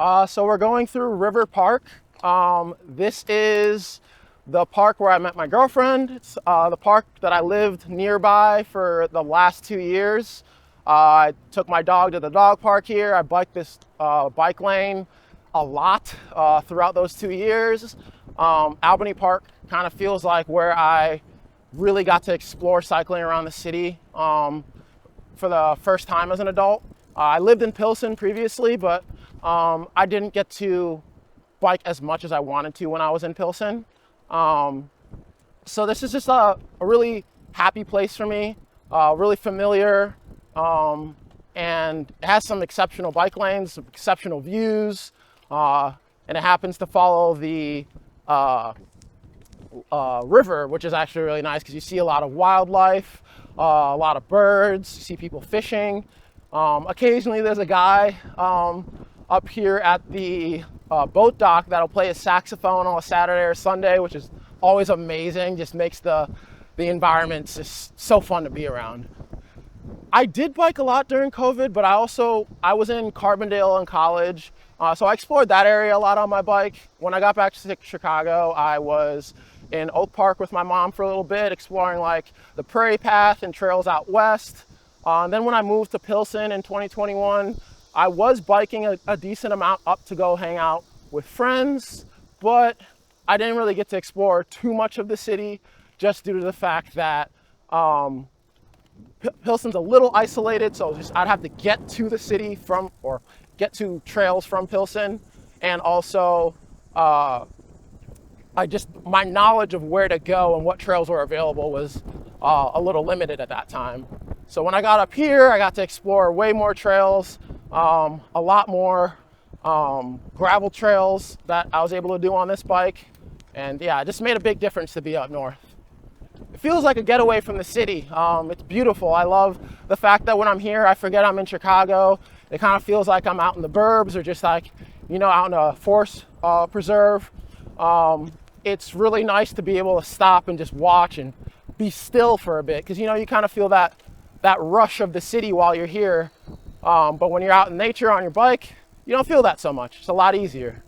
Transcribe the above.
So we're going through River Park. This is the park where I met my girlfriend. It's the park that I lived nearby for the last 2 years. I took my dog to the dog park here. I biked this bike lane a lot throughout those 2 years. Albany Park kind of feels like where I really got to explore cycling around the city for the first time as an adult. I lived in Pilsen previously, but I didn't get to bike as much as I wanted to when I was in Pilsen. So this is just a really happy place for me, really familiar, and it has some exceptional bike lanes, some exceptional views, and it happens to follow the river, which is actually really nice because you see a lot of wildlife, a lot of birds, you see people fishing. Occasionally there's a guy up here at the boat dock that'll play his saxophone on a Saturday or Sunday, which is always amazing. Just makes the environment just so fun to be around. I did bike a lot during COVID, but I was in Carbondale in college, so I explored that area a lot on my bike. When I got back to Chicago, I was in Oak Park with my mom for a little bit, exploring like the Prairie Path and trails out west. And then when I moved to Pilsen in 2021, I was biking a decent amount up to go hang out with friends, but I didn't really get to explore too much of the city just due to the fact that Pilsen's a little isolated, so I'd have to get to the city or get to trails from Pilsen, and also my knowledge of where to go and what trails were available was a little limited at that time. So when I got up here, I got to explore way more trails, a lot more gravel trails that I was able to do on this bike. And yeah, it just made a big difference to be up north. It feels like a getaway from the city. It's beautiful. I love the fact that when I'm here, I forget I'm in Chicago. It kind of feels like I'm out in the burbs or just like, out in a forest preserve. It's really nice to be able to stop and just watch and be still for a bit, because you kind of feel that rush of the city while you're here. But when you're out in nature on your bike, you don't feel that so much. It's a lot easier.